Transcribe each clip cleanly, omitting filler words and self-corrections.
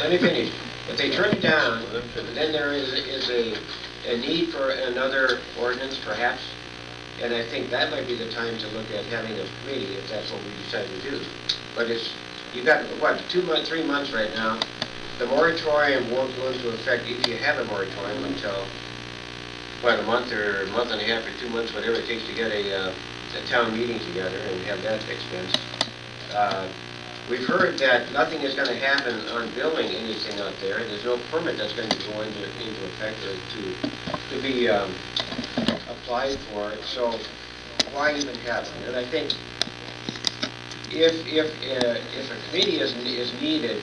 let me finish. If they turn it down, then there is a need for another ordinance, perhaps. And I think that might be the time to look at having a committee, if that's what we decide to do. But you've got, what, 3 months right now. The moratorium won't go into effect if you have a moratorium until, what, a month or a month and a half or 2 months, whatever it takes to get a town meeting together and have that expense. We've heard that nothing is going to happen on building anything out there. There's no permit that's going to go into effect or to be applied for it. So why even have it? And I think if a committee is needed,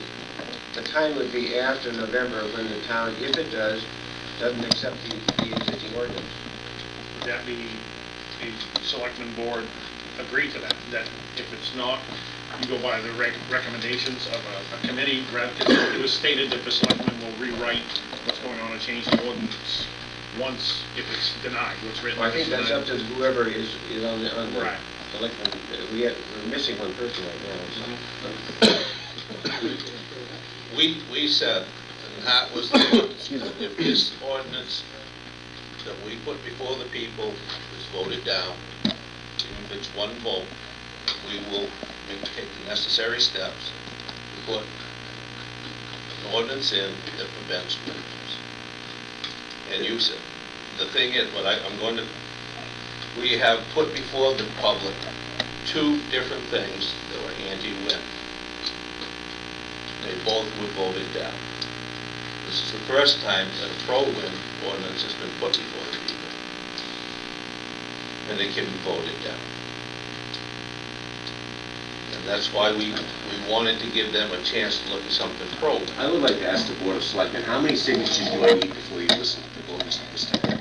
the time would be after November when the town, if it doesn't accept the existing ordinance. Would that be the selectmen board agree to that? That if it's not, you go by the recommendations of a committee. It was stated that the selectmen will rewrite what's going on and change the ordinance once if it's denied. What's written. Well, I think that's up to whoever is on the right. selectmen. We're missing one person right now. We said, and that was if this ordinance that we put before the people is voted down, even if it's one vote, we will take the necessary steps to put an ordinance in that prevents windows. And use it. The thing is, we have put before the public 2 different things that were anti-wind. They both were voted down. This is the first time that a pro-wind ordinance has been put before the people. And they can be voted down. And that's why we wanted to give them a chance to look at something pro. I would like to ask the Board of Selectmen, how many signatures do I need before you listen to the voters this time?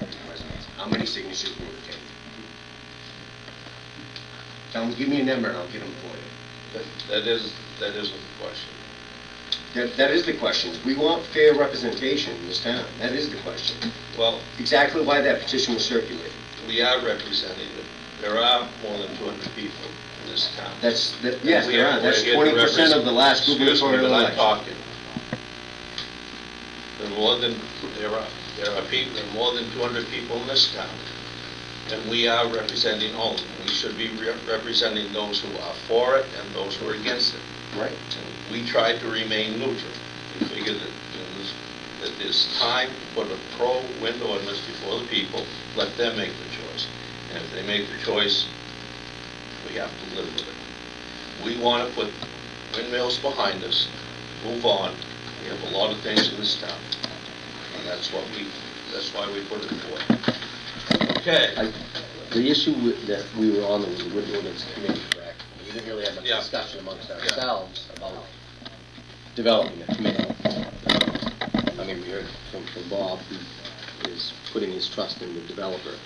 How many signatures will it take? Tell them, give me a number and I'll get them for you. That isn't the question. That is the question. We want fair representation in this town. That is the question. Well, exactly why that petition was circulated. We are representing it. There are more than 200 people in this town. Yes, there are. That's 20% of the last gubernatorial election. I'm talking. There are more than 200 people in this town, and we are representing all of them. We should be representing those who are for it and those who are against it. Right. And we tried to remain neutral. We figured that there's time to put a pro-wind ordinance before the people, let them make the choice. And if they make the choice, we have to live with it. We want to put windmills behind us, move on. We have a lot of things in this town, and that's why we put it forward. Okay. The issue that we were on was the wind ordinance committee, correct? We didn't really have much discussion amongst ourselves about developing a committee. I mean, we heard from Bob, who is putting his trust in the developer.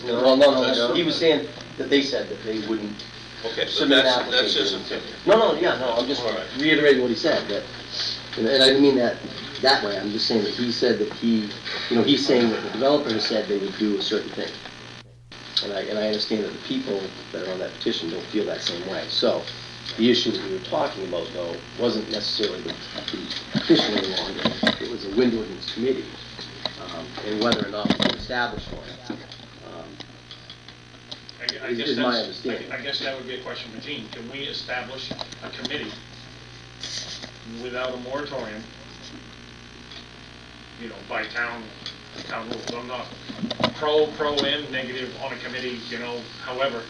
No. He was saying that they said that they wouldn't. Okay, so that's his opinion. No. I'm just reiterating what he said. That, and I didn't mean that way. I'm just saying that he said that he's saying that the developer has said they would do a certain thing. And I understand that the people that are on that petition don't feel that same way. So the issue that we were talking about, though, wasn't necessarily the petition any longer. It was a wind ordinance committee, and whether or not we could establish one. I guess is my understanding. I guess that would be a question for Gene. Can we establish a committee without a moratorium, by town rules? I'm not pro and negative on a committee, however.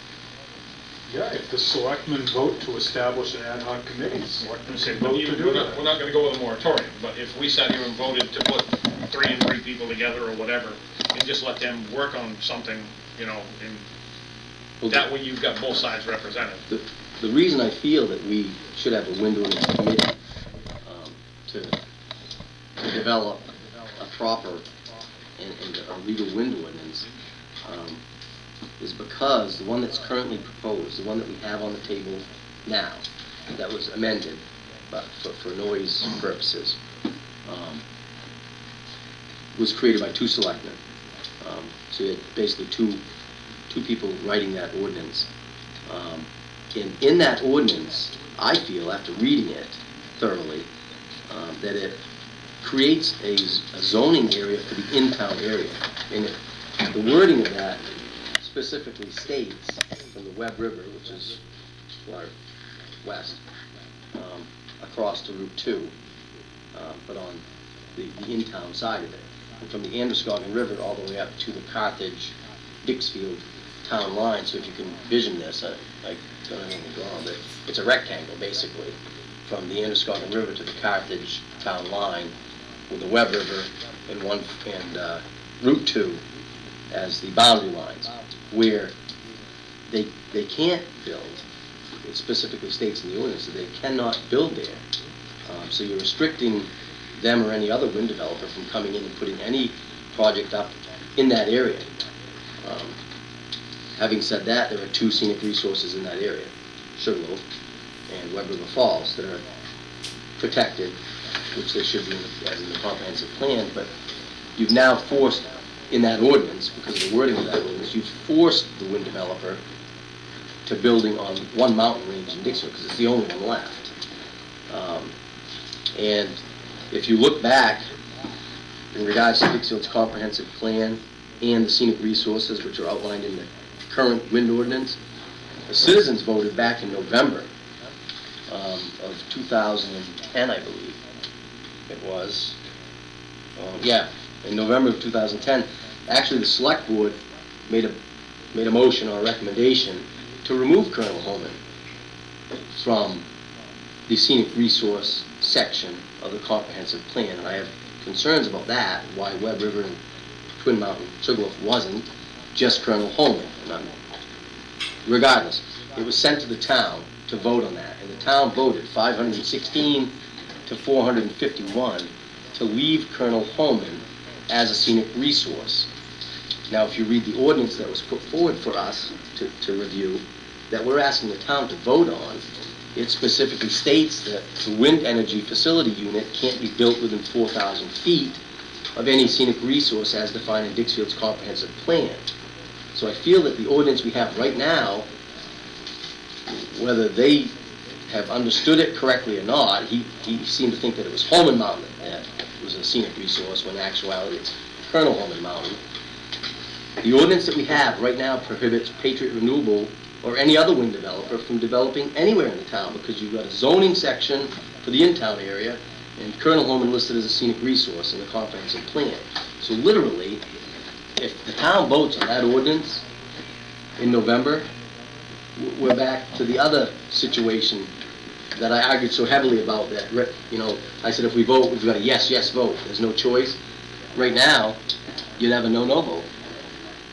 Yeah, if the selectmen vote to establish an ad hoc committee, selectmen say vote to do that. We're not going to go with a moratorium, but if we sat here and voted to put 3 and 3 people together or whatever, and just let them work on something, that way you've got both sides represented. The reason I feel that we should have a wind ordinance committee to develop a proper and a legal wind ordinance is because the one that's currently proposed, the one that we have on the table now, that was amended, but for noise purposes, was created by 2 selectmen. So you had basically two people writing that ordinance. And in that ordinance, I feel, after reading it thoroughly, that it creates a zoning area for the in-town area. And the wording of that specifically states from the Webb River, which is far west, across to Route 2, but on the in-town side of it. And from the Androscoggin River all the way up to the Carthage-Dixfield town line. So if you can vision this, I don't have anything wrong, but it's a rectangle basically from the Androscoggin River to the Carthage town line, with the Webb River and Route 2 as the boundary lines, where they can't build. It specifically states in the ordinance that they cannot build there. So you're restricting them or any other wind developer from coming in and putting any project up in that area. Having said that, there are two scenic resources in that area, Sugarloaf and Webb River Falls, that are protected, which they should be as in the comprehensive plan, but you've now forced, in that ordinance, because of the wording of that ordinance, you've forced the wind developer to building on one mountain range in Dixfield, because it's the only one left. And if you look back in regards to Dixfield's comprehensive plan and the scenic resources, which are outlined in the current wind ordinance, the citizens voted back in November of 2010, I believe it was. In November of 2010, actually the select board made a motion or a recommendation to remove Colonel Holman from the scenic resource section of the comprehensive plan, and I have concerns about that, why Webb River and Twin Mountain Sugarloaf wasn't just Colonel Holman. Regardless, it was sent to the town to vote on that, and the town voted 516 to 451 to leave Colonel Holman as a scenic resource. Now, if you read the ordinance that was put forward for us to review, that we're asking the town to vote on, it specifically states that the wind energy facility unit can't be built within 4,000 feet of any scenic resource as defined in Dixfield's comprehensive plan. So I feel that the ordinance we have right now, whether they have understood it correctly or not, he seemed to think that it was Holman Mountain that was a scenic resource, when in actuality it's Colonel Holman Mountain. The ordinance that we have right now prohibits Patriot Renewable or any other wind developer from developing anywhere in the town, because you've got a zoning section for the in-town area and Colonel Holman listed as a scenic resource in the comprehensive plan. So literally, if the town votes on that ordinance in November, we're back to the other situation that I argued so heavily about, that, I said if we vote, we've got a yes vote. There's no choice. Right now, you'd have a no vote.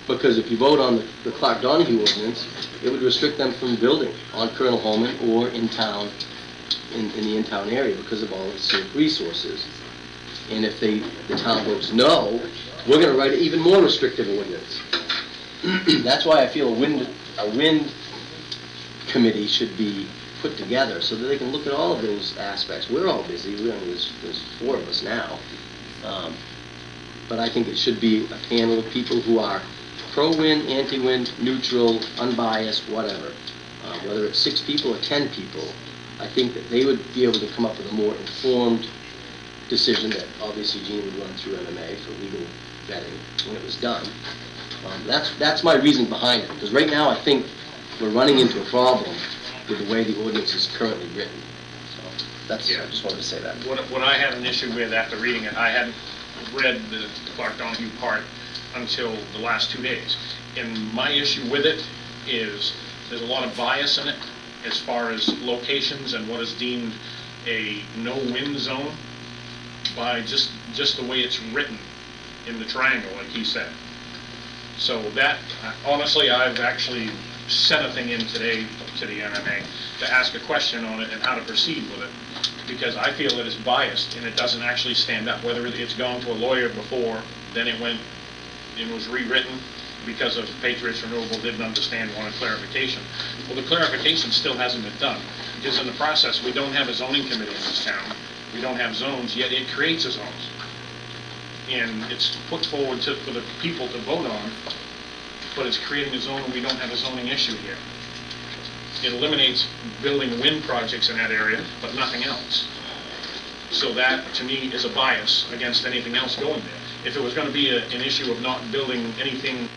Because if you vote on the Clark Donahue ordinance, it would restrict them from building on Colonel Holman or in town, in the in-town area, because of all its scenic resources. And if the town votes no, we're going to write an even more restrictive ordinance. That's why I feel a wind committee should be put together so that they can look at all of those aspects. We're all busy. There's 4 of us now. But I think it should be a panel of people who are pro-wind, anti-wind, neutral, unbiased, whatever. Whether it's 6 people or 10 people, I think that they would be able to come up with a more informed decision that obviously Gene would run through MMA for legal vetting when it was done. That's my reason behind it, because right now I think we're running into a problem with the way the ordinance is currently written. So I just wanted to say that. What I had an issue with after reading it, I hadn't read the Clark Donahue part until the last 2 days. And my issue with it is there's a lot of bias in it as far as locations and what is deemed a no-wind zone by just the way it's written in the triangle, like he said. So that, honestly, I've actually sent a thing in today to the MMA to ask a question on it and how to proceed with it, because I feel that it's biased and it doesn't actually stand up. Whether it's gone to a lawyer before, then it was rewritten because of Patriots Renewable didn't understand, wanted clarification. Well, the clarification still hasn't been done, because in the process we don't have a zoning committee in this town. We don't have zones, yet it creates a zones. And it's put forward for the people to vote on, but it's creating a zone and we don't have a zoning issue here. It eliminates building wind projects in that area, but nothing else. So that, to me, is a bias against anything else going there. If it was gonna be an issue of not building anything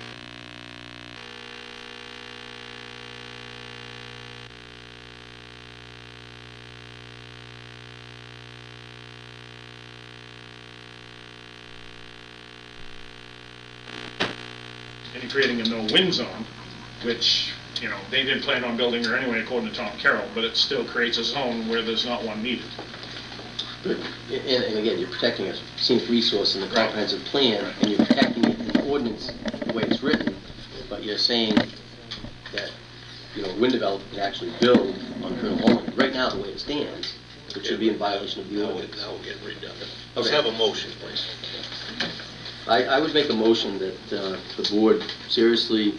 and creating a no-win zone, which, you know, they didn't plan on building there anyway according to Tom Carroll, but it still creates a zone where there's not one needed. And again, you're protecting a scenic resource in the comprehensive plan, and you're protecting it in the ordinance the way it's written, but you're saying that, you know, wind developer can actually build on Colonel Holman. Right now, the way it stands, it should be in violation of the ordinance. Now we're getting redundant. Let's Okay. have a motion, please. I would make a motion that the board seriously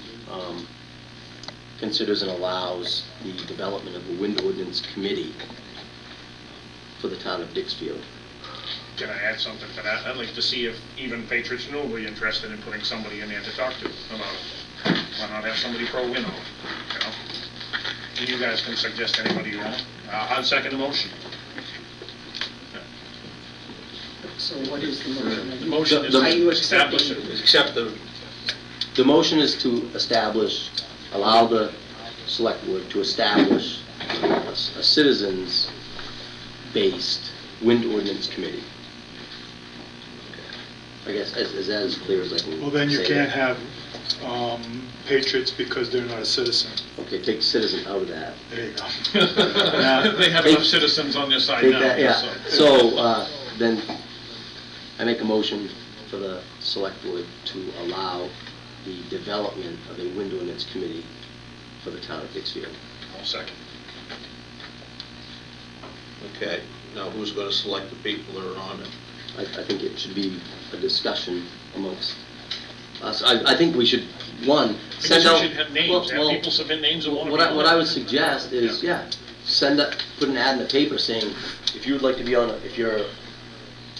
considers and allows the development of a wind ordinance committee for the town of Dixfield. Can I add something to that? I'd like to see if even Patriots will be interested in putting somebody in there to talk to about it. Why not have somebody pro-win on it, you know? And you guys can suggest anybody you want. I'll second the motion. So what is the motion? The motion is The- to establish it. Accept the, The motion is to establish, allow the select board to establish a citizens-based wind ordinance committee. I guess as clear as I can say. Well, then you it. can't have patriots because they're not a citizen. Okay, take citizen out of that. There you go. They have enough citizens on their side Take now. that, yeah. so- So, then I make a motion for the select board to allow the development of a wind ordinance committee for the town of Dixfield. I'll second. okay, now who's gonna select the people that are on it? I think it should be a discussion amongst us. I think we should, one, I guess send we out. should have names, well, have people submit names that want to be What I, on what it. I would suggest is, send up, put an ad in the paper saying, if you would like to be on,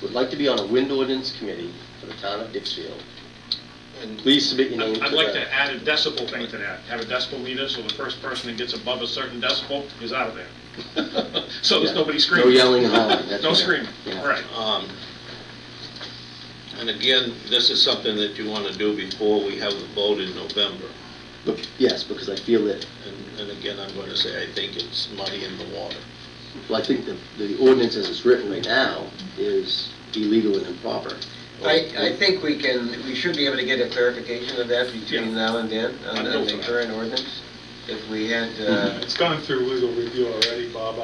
would like to be on a wind ordinance committee for the town of Dixfield, And please submit your name to I'd the. like to add a decibel thing to that, have a decibel meter, so the first person that gets above a certain decibel is out of there. So there's Yeah. nobody screaming. No yelling and hollering. That's No right. screaming, Yeah. right. And again, this is something that you wanna do before we have the vote in November. Yes, because I feel that, And again, I'm gonna say, I think it's muddy in the water. well, I think the ordinance as it's written right now is illegal and improper. I think we should be able to get a clarification of that between now and then I'd on go the for that. current ordinance. If we had, It's gone through legal review already, Bob.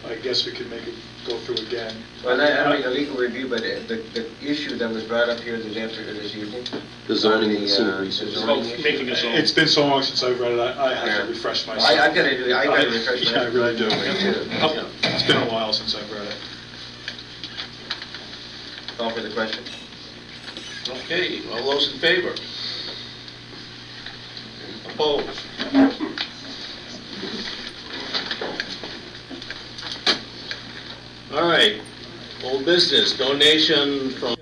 I guess we could make it go through again. well, I don't mean a legal review, but the issue that was brought up here this evening. The zoning on and the scenic the resources. zoning Well, issue. making a zone. It's been so long since I've read it, I have Yeah. to refresh myself. I've got to refresh Yeah, I really do. myself. It's been a while since I've read it. Call for the question. Okay, all those in favor? Opposed? All right, old business, donation from